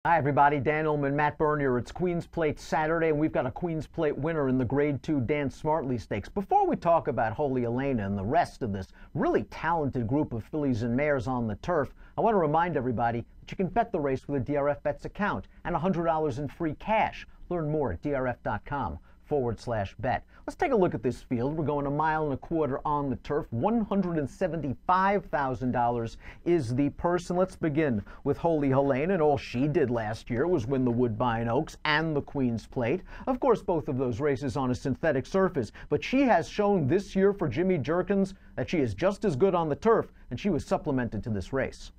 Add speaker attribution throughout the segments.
Speaker 1: Hi everybody, Dan Illman, Matt Bernier. It's Queen's Plate Saturday and we've got a Queen's Plate winner in the Grade 2 Dan Smartley Stakes. Before we talk about Holy Helena and the rest of this really talented group of fillies and mares on the turf, I want to remind everybody that you can bet the race with a DRF Bets account and $100 in free cash. Learn more at drf.com/bet. Let's take a look at this field. We're going 1.25 miles on the turf. $175,000 is the purse. And let's begin with Holy Helena. And all she did last year was win the Woodbine Oaks and the Queen's Plate. Of course, both of those races on a synthetic surface. But she has shown this year for Jimmy Jerkins that she is just as good on the turf, and she was supplemented to this race.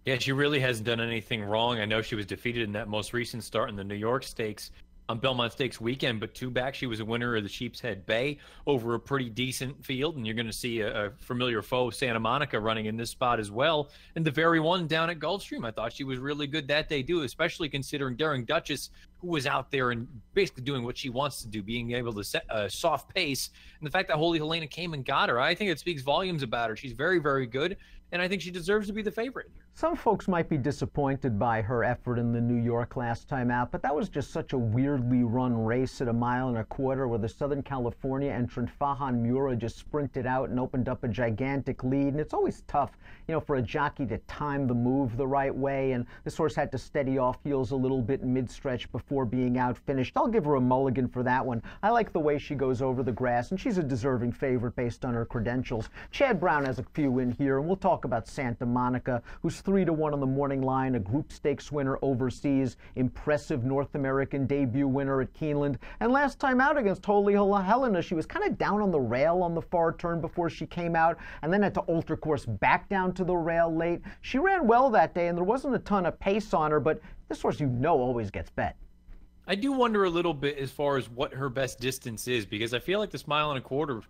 Speaker 2: Yeah, she really hasn't done anything wrong. I know she was defeated in that most recent start in the New York Stakes on Belmont Stakes weekend, but two back, she was a winner of the Sheep's Head Bay over a pretty decent field, and you're going to see a familiar foe, Santa Monica, running in this spot as well. And the very one down at Gulfstream, I thought she was really good that day, too, especially considering Daring Duchess, who was out there and basically doing what she wants to do, being able to set a soft pace. And the fact that Holy Helena came and got her, I think it speaks volumes about her. She's very, very good, and I think she deserves to be the favorite.
Speaker 1: Some folks might be disappointed by her effort in the New York last time out, but that was just such a weirdly run race at 1.25 miles where the Southern California entrant Fahan Mura just sprinted out and opened up a gigantic lead. And it's always tough, for a jockey to time the move the right way, and this horse had to steady off heels a little bit mid-stretch before being out-finished. I'll give her a mulligan for that one. I like the way she goes over the grass, and she's a deserving favorite based on her credentials. Chad Brown has a few in here, and we'll talk about Santa Monica, who's 3-1 on the morning line, a group stakes winner overseas, impressive North American debut winner at Keeneland. And last time out against Holy Helena, she was kind of down on the rail on the far turn before she came out, and then had to alter course back down to the rail late. She ran well that day, and there wasn't a ton of pace on her, but this horse always gets bet.
Speaker 2: I do wonder a little bit as far as what her best distance is, because I feel like this 1.25 miles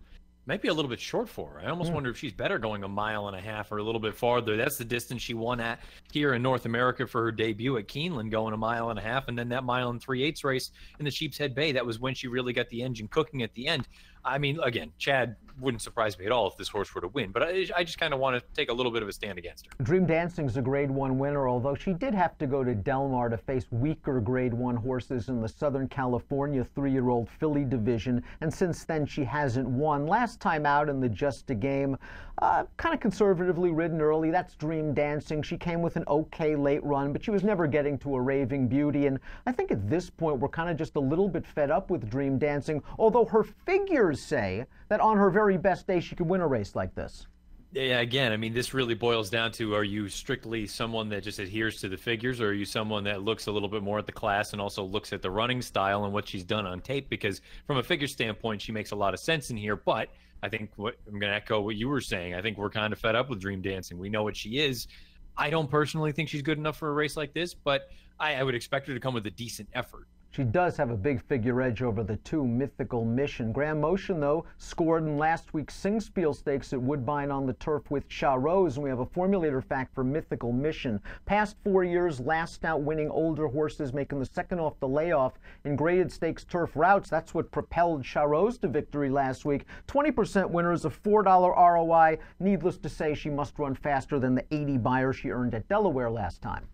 Speaker 2: might be a little bit short for her. I almost wonder if she's better going 1.5 miles or a little bit farther. That's the distance she won at here in North America for her debut at Keeneland, going 1.5 miles, and then that 1 3/8 race in the Sheep's Head Bay. That was when she really got the engine cooking at the end. I mean, again, Chad wouldn't surprise me at all if this horse were to win, but I just kind of want to take a little bit of a stand against her.
Speaker 1: Dream Dancing's a Grade 1 winner, although she did have to go to Del Mar to face weaker Grade 1 horses in the Southern California 3-year-old filly division, and since then she hasn't won. Last time out in the Just a Game, kind of conservatively ridden early. That's Dream Dancing. She came with an okay late run, but she was never getting to a raving beauty, and I think at this point we're kind of just a little bit fed up with Dream Dancing, although her figures say that on her very best day she could win a race like this.
Speaker 2: Yeah, again, I mean, this really boils down to, are you strictly someone that just adheres to the figures, or are you someone that looks a little bit more at the class and also looks at the running style and what she's done on tape? Because from a figure standpoint, she makes a lot of sense in here, but I think I'm going to echo what you were saying. I think we're kind of fed up with Dream Dancing. We know what she is. I don't personally think she's good enough for a race like this, but I would expect her to come with a decent effort.
Speaker 1: She does have a big figure edge over the two Mythical Mission. Graham Motion, though, scored in last week's Singspiel Stakes at Woodbine on the turf with Charose, and we have a formulator fact for Mythical Mission. Past 4 years, last out winning older horses, making the second off the layoff in graded stakes turf routes. That's what propelled Charose to victory last week. 20% winners, a $4 ROI. Needless to say, she must run faster than the 80 buyer she earned at Delaware last time.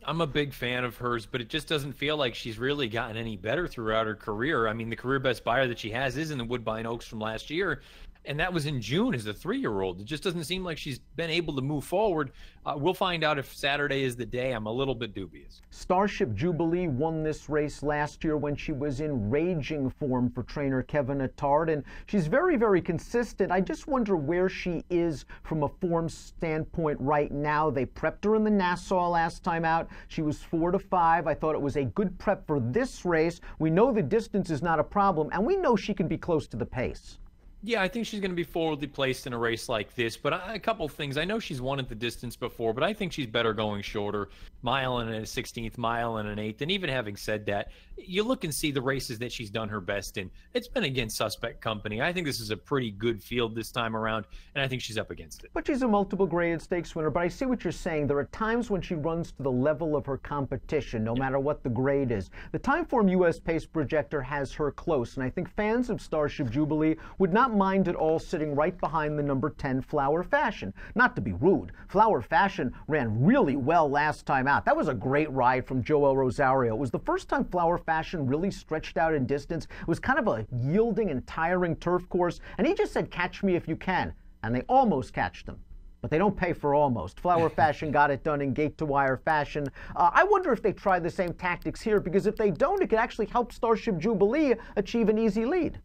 Speaker 2: I'm a big fan of hers, but it just doesn't feel like she's really gotten any better throughout her career. I mean, the career best buyer that she has is in the Woodbine Oaks from last year, and that was in June as a 3-year-old. It just doesn't seem like she's been able to move forward. We'll find out if Saturday is the day. I'm a little bit dubious.
Speaker 1: Starship Jubilee won this race last year when she was in raging form for trainer Kevin Attard, and she's very, very consistent. I just wonder where she is from a form standpoint right now. They prepped her in the Nassau last time out. She was 4-5. I thought it was a good prep for this race. We know the distance is not a problem, and we know she can be close to the pace.
Speaker 2: Yeah, I think she's going to be forwardly placed in a race like this, but a couple things. I know she's won at the distance before, but I think she's better going shorter, 1 1/16, 1 1/8. And even having said that, you look and see the races that she's done her best in. It's been against suspect company. I think this is a pretty good field this time around, and I think she's up against it.
Speaker 1: But she's a multiple graded stakes winner, but I see what you're saying. There are times when she runs to the level of her competition, no matter what the grade is. The Timeform US Pace Projector has her close, and I think fans of Starship Jubilee would not not mind at all sitting right behind the number 10 Flower Fashion. Not to be rude, Flower Fashion ran really well last time out. That was a great ride from Joel Rosario. It was the first time Flower Fashion really stretched out in distance. It was kind of a yielding and tiring turf course, and he just said, catch me if you can. And they almost catched him. But they don't pay for almost. Flower Fashion got it done in gate-to-wire fashion. I wonder if they try the same tactics here, because if they don't, it could actually help Starship Jubilee achieve an easy lead.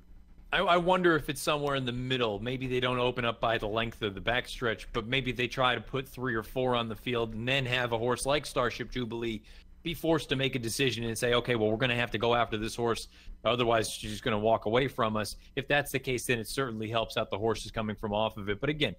Speaker 2: I wonder if it's somewhere in the middle. Maybe they don't open up by the length of the backstretch, but maybe they try to put 3 or 4 on the field and then have a horse like Starship Jubilee be forced to make a decision and say, okay, well, we're going to have to go after this horse. Otherwise, she's just going to walk away from us. If that's the case, then it certainly helps out the horses coming from off of it. But again,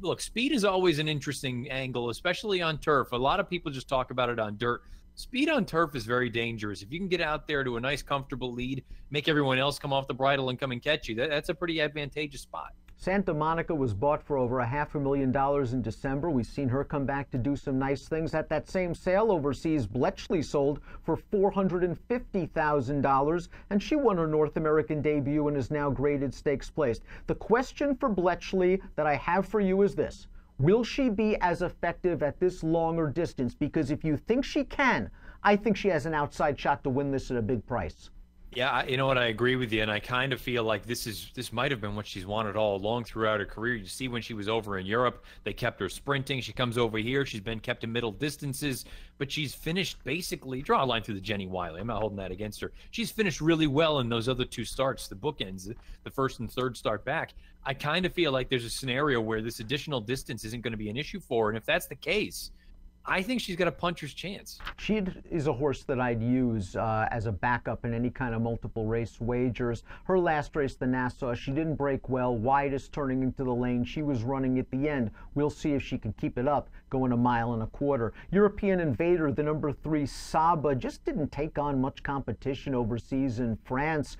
Speaker 2: look, speed is always an interesting angle, especially on turf. A lot of people just talk about it on dirt. Speed on turf is very dangerous. If you can get out there to a nice, comfortable lead, make everyone else come off the bridle and come and catch you, that's a pretty advantageous spot.
Speaker 1: Santa Monica was bought for over $500,000 in December. We've seen her come back to do some nice things. At that same sale overseas, Bletchley sold for $450,000, and she won her North American debut and is now graded stakes placed. The question for Bletchley that I have for you is this. Will she be as effective at this longer distance? Because if you think she can, I think she has an outside shot to win this at a big price.
Speaker 2: Yeah, you know what? I agree with you, and I kind of feel like this might have been what she's wanted all along throughout her career. You see, when she was over in Europe, they kept her sprinting. She comes over here, she's been kept in middle distances, but she's finished basically, draw a line through the Jenny Wiley. I'm not holding that against her. She's finished really well in those other 2 starts, the bookends, the first and third start back. I kind of feel like there's a scenario where this additional distance isn't going to be an issue for her, and if that's the case, I think she's got a puncher's chance.
Speaker 1: She is a horse that I'd use as a backup in any kind of multiple race wagers. Her last race, the Nassau, she didn't break well. Widest turning into the lane. She was running at the end. We'll see if she can keep it up, going 1.25 miles. European Invader, the number 3 Saba, just didn't take on much competition overseas in France.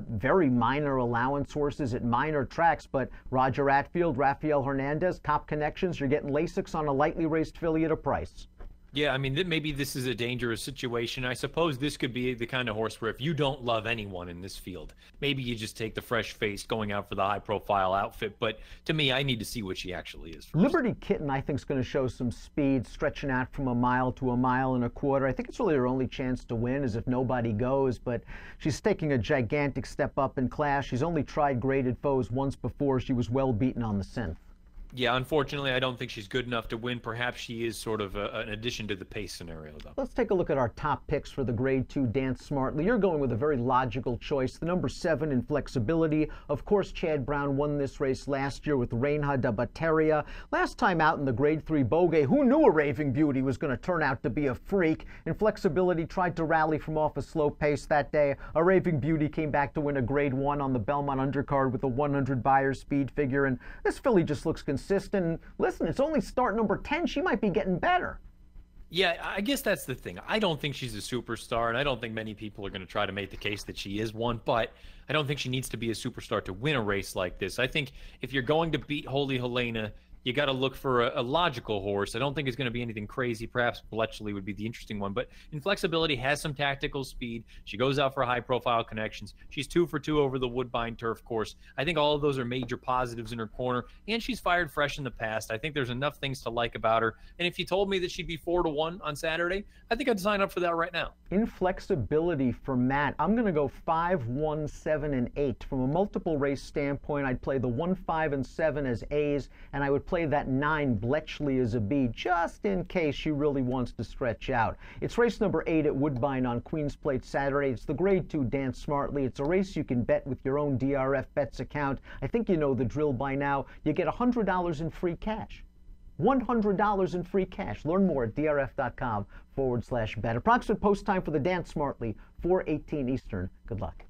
Speaker 1: Very minor allowance horses at minor tracks, but Roger Atfield, Rafael Hernandez, top connections. You're getting Lasix on a lightly raced filly at a price.
Speaker 2: Yeah, I mean, maybe this is a dangerous situation. I suppose this could be the kind of horse where if you don't love anyone in this field, maybe you just take the fresh face going out for the high-profile outfit. But to me, I need to see what she actually is first.
Speaker 1: Liberty Kitten, I think, is going to show some speed, stretching out from 1 mile to 1.25 miles. I think it's really her only chance to win is if nobody goes, but she's taking a gigantic step up in class. She's only tried graded foes once before. She was well beaten on the synth.
Speaker 2: Yeah, unfortunately, I don't think she's good enough to win. Perhaps she is sort of an addition to the pace scenario, though.
Speaker 1: Let's take a look at our top picks for the Grade 2 Dance Smartly. You're going with a very logical choice. The number 7, Inflexibility. Of course, Chad Brown won this race last year with Reinha da Batteria. Last time out in the Grade 3 Bogey, who knew a Raving Beauty was going to turn out to be a freak? Inflexibility tried to rally from off a slow pace that day. A Raving Beauty came back to win a Grade 1 on the Belmont undercard with a 100 Beyer speed figure, and this filly just looks consistent. Listen, it's only start number 10. She might be getting better.
Speaker 2: Yeah, I guess that's the thing. I don't think she's a superstar, and I don't think many people are going to try to make the case that she is one, but I don't think she needs to be a superstar to win a race like this. I think if you're going to beat Holy Helena, you got to look for a logical horse. I don't think it's going to be anything crazy. Perhaps Bletchley would be the interesting one. But Inflexibility has some tactical speed. She goes out for high-profile connections. She's 2 for 2 over the Woodbine turf course. I think all of those are major positives in her corner. And she's fired fresh in the past. I think there's enough things to like about her. And if you told me that she'd be 4 to 1 on Saturday, I think I'd sign up for that right now.
Speaker 1: Inflexibility for Matt. I'm going to go 5, 1, 7, and 8. From a multiple race standpoint, I'd play the 1, 5, and 7 as A's, and I would play that 9 Bletchley as a B, just in case she really wants to stretch out. It's race number 8 at Woodbine on Queen's Plate Saturday. It's the Grade 2 Dance Smartly. It's a race you can bet with your own DRF Bets account. I think you know the drill by now. You get $100 in free cash. $100 in free cash. Learn more at drf.com/bet. Approximate post time for the Dance Smartly, 4:18 Eastern. Good luck.